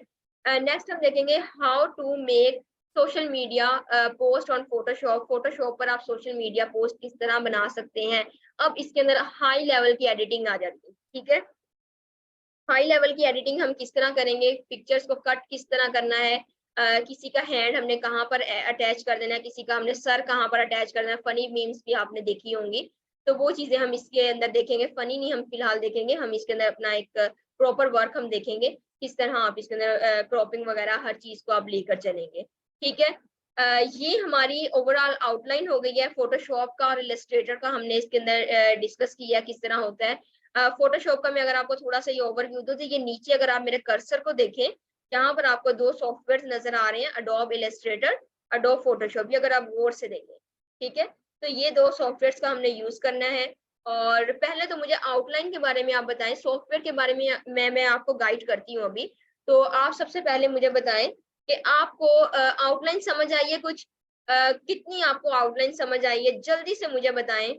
नेक्स्ट हम देखेंगे how to make social media post on Photoshop. Photoshop पर आप सोशल मीडिया पोस्ट किस तरह बना सकते हैं। अब इसके अंदर हाई लेवल की एडिटिंग आ जाती है, ठीक है। हाई लेवल की एडिटिंग हम किस तरह करेंगे, पिक्चर्स को कट किस तरह करना है, किसी का हैंड हमने कहाँ पर अटैच कर देना है, किसी का हमने सर कहाँ पर अटैच करना है। फनी मीम्स भी आपने देखी होंगी, तो वो चीजें हम इसके अंदर देखेंगे। फनी नहीं हम फिलहाल देखेंगे, हम इसके अंदर अपना एक प्रॉपर वर्क हम देखेंगे, किस तरह आप इसके अंदर क्रॉपिंग वगैरह हर चीज को आप लेकर चलेंगे, ठीक है। ये हमारी ओवरऑल आउटलाइन हो गई है फोटोशॉप का और इलस्ट्रेटर का, हमने इसके अंदर डिस्कस किया किस तरह होता है। फोटोशॉप का मैं अगर आपको थोड़ा सा ये ओवरव्यू दूं, तो ये नीचे अगर आप मेरे कर्सर को देखें, यहाँ पर आपको दो सॉफ्टवेयर नजर आ रहे हैं, अडोब इलस्ट्रेटर, अडोब फोटोशॉप। ये अगर आप गौर से देखें, ठीक है, तो ये दो सॉफ्टवेयर का हमने यूज करना है। और पहले तो मुझे आउटलाइन के बारे में आप बताएं, सॉफ्टवेयर के बारे में मैं आपको गाइड करती हूँ अभी। तो आप सबसे पहले मुझे बताएं कि आपको आउटलाइन समझ आई है कुछ, कितनी आपको आउटलाइन समझ आई है, जल्दी से मुझे बताएं।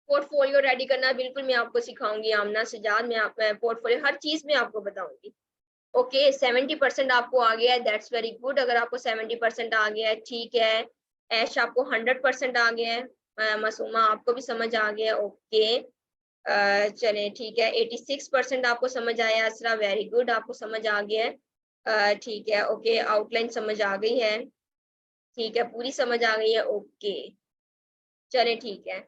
पोर्टफोलियो रेडी करना बिल्कुल मैं आपको सिखाऊंगी, आमना सजाद, मैं पोर्टफोलियो हर चीज में आपको बताऊंगी। ओके 70% आपको आ गया है, दैट्स वेरी गुड। अगर आपको 70% आ गया है, ठीक है। ऐश आपको 100% आ गया है, मासूमा आपको भी समझ आ गया है, ओके। चलें ठीक है, 86% आपको समझ आया, असरा वेरी गुड, आपको समझ आ गया है, ठीक है। ओके आउटलाइन समझ आ गई है, ठीक है, पूरी समझ आ गई है, ओके चलें ठीक है,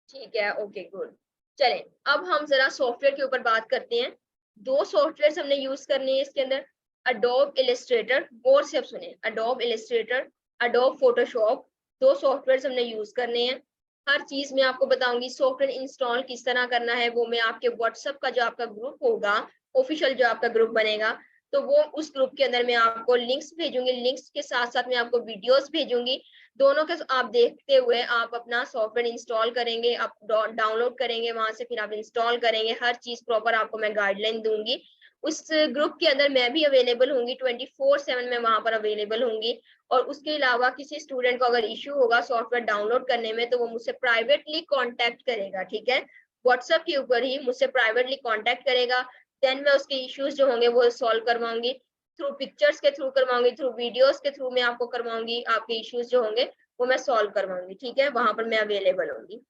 ठीक है, ओके गुड। चलें अब हम जरा सॉफ्टवेयर के ऊपर बात करते हैं। दो सॉफ्टवेयर हमने यूज करने हैं इसके अंदर, अडोब इलस्ट्रेटर, गौर से अब सुने, अडोब इलस्ट्रेटर, अडोब फोटोशॉप, दो सॉफ्टवेयर हमने यूज करने हैं। हर चीज मैं आपको बताऊंगी, सॉफ्टवेयर इंस्टॉल किस तरह करना है वो मैं आपके व्हाट्सएप का जो आपका ग्रुप होगा, ऑफिशियल जो आपका ग्रुप बनेगा, तो वो उस ग्रुप के अंदर मैं आपको लिंक्स भेजूंगी, लिंक्स के साथ साथ मैं आपको वीडियोस भेजूंगी, दोनों के आप देखते हुए आप अपना सॉफ्टवेयर इंस्टॉल करेंगे, आप डाउनलोड करेंगे वहां से, फिर आप इंस्टॉल करेंगे, हर चीज प्रॉपर आपको मैं गाइडलाइन दूंगी। उस ग्रुप के अंदर मैं भी अवेलेबल होंगी, 24/7 मैं वहां पर अवेलेबल होंगी। और उसके अलावा किसी स्टूडेंट को अगर इश्यू होगा सॉफ्टवेयर डाउनलोड करने में तो वो मुझसे प्राइवेटली कांटेक्ट करेगा, ठीक है, व्हाट्सएप के ऊपर ही मुझसे प्राइवेटली कांटेक्ट करेगा। देन मैं उसके इश्यूज जो होंगे वो सॉल्व करवाऊंगी, थ्रू पिक्चर्स के थ्रू करवाऊंगी, थ्रू वीडियोस के थ्रू मैं आपको करवाऊंगी, आपके इश्यूज जो होंगे वो मैं सॉल्व करवाऊंगी, ठीक है, वहां पर मैं अवेलेबल होंगी,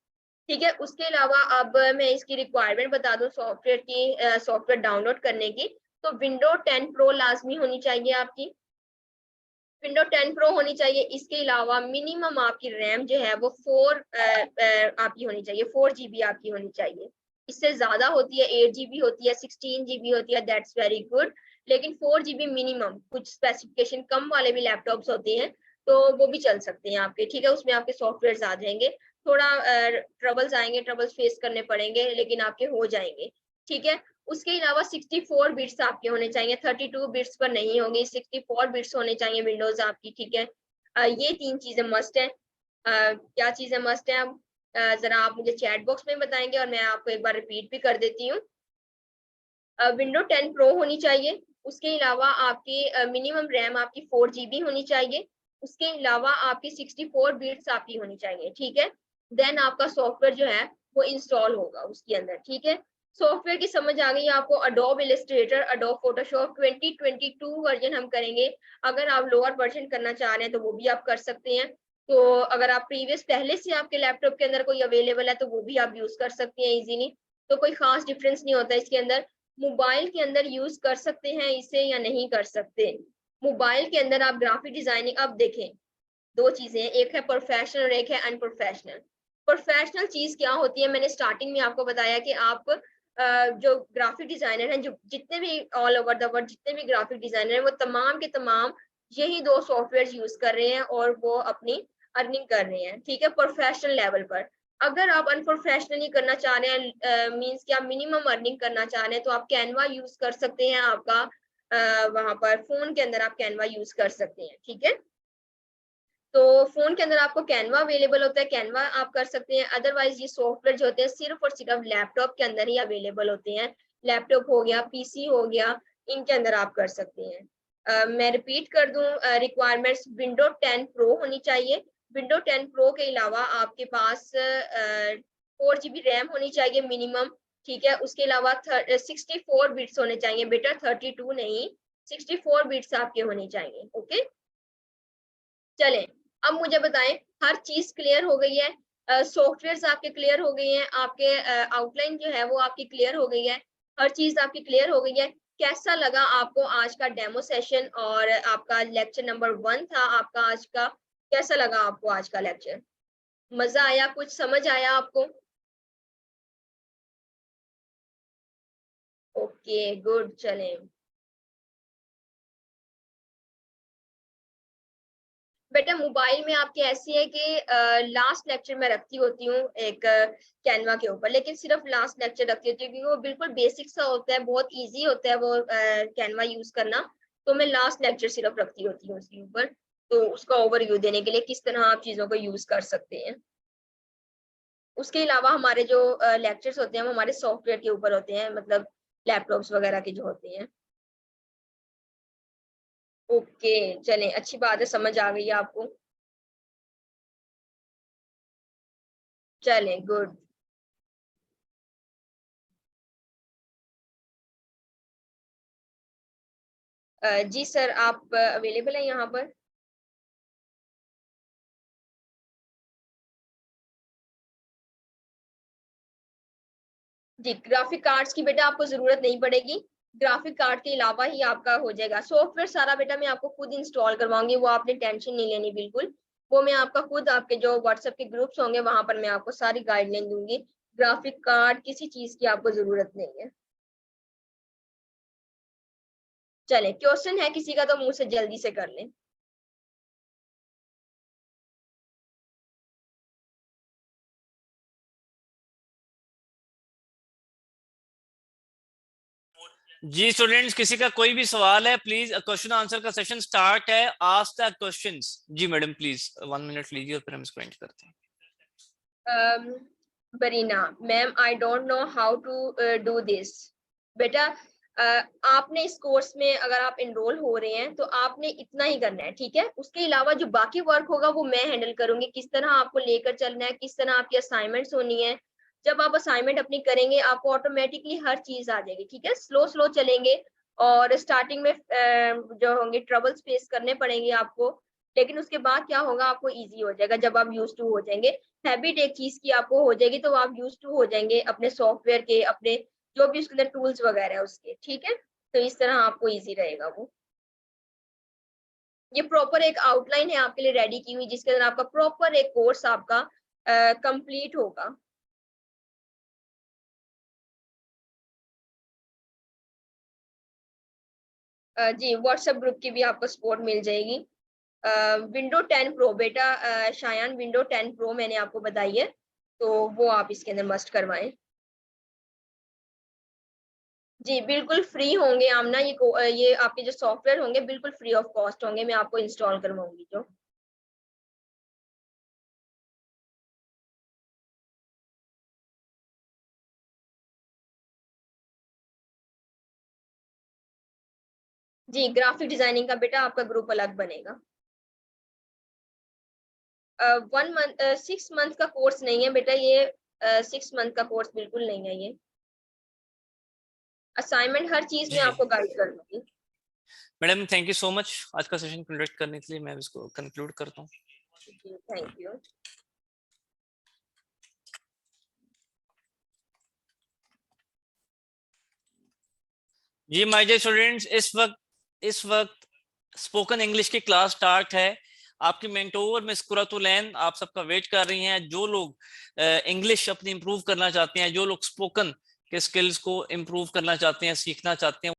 ठीक है। उसके अलावा अब मैं इसकी रिक्वायरमेंट बता दूं सॉफ्टवेयर की, सॉफ्टवेयर डाउनलोड करने की, तो विंडो 10 प्रो लाजमी होनी चाहिए आपकी, विंडो 10 प्रो होनी चाहिए। इसके अलावा मिनिमम आपकी रैम जो है वो 4 आपकी होनी चाहिए, 4 GB आपकी होनी चाहिए। इससे ज्यादा होती है 8 GB होती है, 16 GB होती है, दैट्स वेरी गुड, लेकिन 4 GB मिनिमम। कुछ स्पेसिफिकेशन कम वाले भी लैपटॉप्स होते हैं तो वो भी चल सकते हैं आपके, ठीक है, उसमें आपके सॉफ्टवेयर आ जाएंगे, थोड़ा ट्रबल्स आएंगे, ट्रबल्स फेस करने पड़ेंगे, लेकिन आपके हो जाएंगे, ठीक है। उसके अलावा 64 बिट्स आपके होने चाहिए, 32 बिट्स पर नहीं होगी, 64 बिट्स होने चाहिए विंडोज आपकी, ठीक है। ये 3 चीजें मस्ट है। क्या चीजें मस्ट है अब जरा आप मुझे चैट बॉक्स में बताएंगे और मैं आपको एक बार रिपीट भी कर देती हूँ। विंडो 10 प्रो होनी चाहिए, उसके अलावा आपकी मिनिमम रैम आपकी 4 GB होनी चाहिए, उसके अलावा आपकी 64 बिट्स आपकी होनी चाहिए, ठीक है। देन आपका सॉफ्टवेयर जो है वो इंस्टॉल होगा उसके अंदर, ठीक है। सॉफ्टवेयर की समझ आ गई आपको, Adobe Illustrator, Adobe Photoshop 2022 version हम करेंगे। अगर आप लोअर वर्जन करना चाह रहे हैं तो वो भी आप कर सकते हैं। तो अगर आप प्रीवियस पहले से आपके लैपटॉप के अंदर कोई अवेलेबल है तो वो भी आप यूज कर सकते हैं इजीली, तो कोई खास डिफरेंस नहीं होता इसके अंदर। मोबाइल के अंदर यूज कर सकते हैं इसे या नहीं कर सकते। मोबाइल के अंदर आप ग्राफिक डिजाइनिंग, अब देखें दो चीजें, एक है प्रोफेशनल और एक है अनप्रोफेशनल। प्रोफेशनल चीज क्या होती है, मैंने स्टार्टिंग में आपको बताया कि आप जो ग्राफिक डिजाइनर हैं, जो जितने भी ऑल ओवर द वर्ल्ड जितने भी ग्राफिक डिजाइनर हैं, वो तमाम के तमाम यही 2 सॉफ्टवेयर यूज कर रहे हैं और वो अपनी अर्निंग कर रहे हैं, ठीक है, प्रोफेशनल लेवल पर। अगर आप अनप्रोफेशनली करना चाह रहे हैं, मींस कि आप मिनिमम अर्निंग करना चाह रहे हैं, तो आप कैनवा यूज कर सकते हैं। आपका वहां पर फोन के अंदर आप कैनवा यूज कर सकते हैं, ठीक है। तो फोन के अंदर आपको कैनवा अवेलेबल होता है, कैनवा आप कर सकते हैं। अदरवाइज ये सॉफ्टवेयर जो होते हैं सिर्फ और सिर्फ लैपटॉप के अंदर ही अवेलेबल होते हैं, लैपटॉप हो गया, पीसी हो गया, इनके अंदर आप कर सकते हैं। मैं रिपीट कर दूं, रिक्वायरमेंट्स विंडो 10 प्रो होनी चाहिए, विंडो 10 प्रो के अलावा आपके पास 4 GB रैम होनी चाहिए मिनिमम, ठीक है। उसके अलावा 64 बिट्स होने चाहिए बेटा, 32 नहीं, 64 बिट्स आपके होने चाहिए, ओके। चलें, अब मुझे बताएं, हर चीज क्लियर हो गई है, सॉफ्टवेयर आपके क्लियर हो गए हैं, आपके आउटलाइन जो है वो आपकी क्लियर हो गई है, हर चीज आपकी क्लियर हो गई है। कैसा लगा आपको आज का डेमो सेशन और आपका लेक्चर नंबर 1 था आपका आज का, कैसा लगा आपको आज का लेक्चर? मजा आया, कुछ समझ आया आपको? ओके गुड, चलें। बेटा मोबाइल में आपकी ऐसी है कि लास्ट लेक्चर में रखती होती हूँ एक कैनवा के ऊपर, लेकिन सिर्फ लास्ट लेक्चर रखती होती हूँ क्योंकि वो बिल्कुल बेसिक सा होता है, बहुत इजी होता है वो कैनवा यूज करना। तो मैं लास्ट लेक्चर सिर्फ रखती होती हूँ उसके ऊपर, तो उसका ओवरव्यू देने के लिए किस तरह आप चीजों को यूज कर सकते हैं। उसके अलावा हमारे जो लेक्चर्स होते हैं वो हमारे सॉफ्टवेयर के ऊपर होते हैं, मतलब लैपटॉप्स वगैरह के जो होते हैं। ओके, चलें, अच्छी बात है, समझ आ गई है आपको। चलें, गुड। जी सर, आप अवेलेबल हैं यहाँ पर? जी, ग्राफिक कार्ड्स की बेटा आपको जरूरत नहीं पड़ेगी, ग्राफिक कार्ड के अलावा ही आपका हो जाएगा सॉफ्टवेयर सारा। बेटा मैं आपको खुद इंस्टॉल करवाऊंगी, वो आपने टेंशन नहीं लेनी बिल्कुल। वो मैं आपका खुद आपके जो व्हाट्सएप के ग्रुप्स होंगे वहां पर मैं आपको सारी गाइडलाइन दूंगी। ग्राफिक कार्ड किसी चीज की आपको जरूरत नहीं है। चले, क्वेश्चन है किसी का तो मुंह से जल्दी से कर लें। जी स्टूडेंट्स, किसी का कोई भी सवाल है प्लीज, क्वेश्चन आंसर का सेशन स्टार्ट है, आस्क द क्वेश्चंस। जी मैडम प्लीज 1 मिनट लीजिए और फिर हम इसको एंड करते हैं। Barina ma'am, I don't know how to do this. बेटा आपने इस कोर्स में अगर आप इनरोल हो रहे हैं तो आपने इतना ही करना है, ठीक है। उसके अलावा जो बाकी वर्क होगा वो मैं हैंडल करूंगी, किस तरह आपको लेकर चलना है, किस तरह आपकी असाइनमेंट्स होनी है। जब आप असाइनमेंट अपनी करेंगे आपको ऑटोमेटिकली हर चीज आ जाएगी, ठीक है। स्लो स्लो चलेंगे और स्टार्टिंग में जो होंगे ट्रबल्स फेस करने पड़ेंगे आपको, लेकिन उसके बाद क्या होगा आपको इजी हो जाएगा जब आप यूज टू हो जाएंगे। हैबिट एक चीज की आपको हो जाएगी तो आप यूज टू हो जाएंगे अपने सॉफ्टवेयर के, अपने जो भी उसके अंदर टूल्स वगैरह है उसके, ठीक है। तो इस तरह आपको इजी रहेगा वो। ये प्रॉपर एक आउटलाइन है आपके लिए रेडी की हुई, जिसके अंदर आपका प्रॉपर एक कोर्स आपका कंप्लीट होगा। जी, व्हाट्सएप ग्रुप की भी आपको सपोर्ट मिल जाएगी। विंडो 10 प्रो बेटा, शायान विंडो 10 प्रो मैंने आपको बताई है, तो वो आप इसके अंदर मस्ट करवाएं। जी बिल्कुल फ्री होंगे आमना, ये आपके जो सॉफ्टवेयर होंगे बिल्कुल फ्री ऑफ कॉस्ट होंगे, मैं आपको इंस्टॉल करवाऊंगी जो। जी ग्राफिक डिजाइनिंग का बेटा आपका ग्रुप अलग बनेगा। 1 मंथ 6 मंथ का कोर्स नहीं है बेटा ये, 6 मंथ का कोर्स बिल्कुल नहीं है ये। असाइनमेंट हर चीज में जी आपको गाइड कर दूंगी। Madam, thank you so much आज का सेशन कंडक्ट करने के लिए। मैं इसको कंक्लूड करता हूँ। जी थैंक यू। जी माय डियर स्टूडेंट्स, इस वक्त स्पोकन इंग्लिश की क्लास स्टार्ट है। आपकी मेंटोर मिस कुरातुलैन आप सबका वेट कर रही हैं। जो लोग इंग्लिश अपनी इंप्रूव करना चाहते हैं, जो लोग स्पोकन के स्किल्स को इंप्रूव करना चाहते हैं, सीखना चाहते हैं,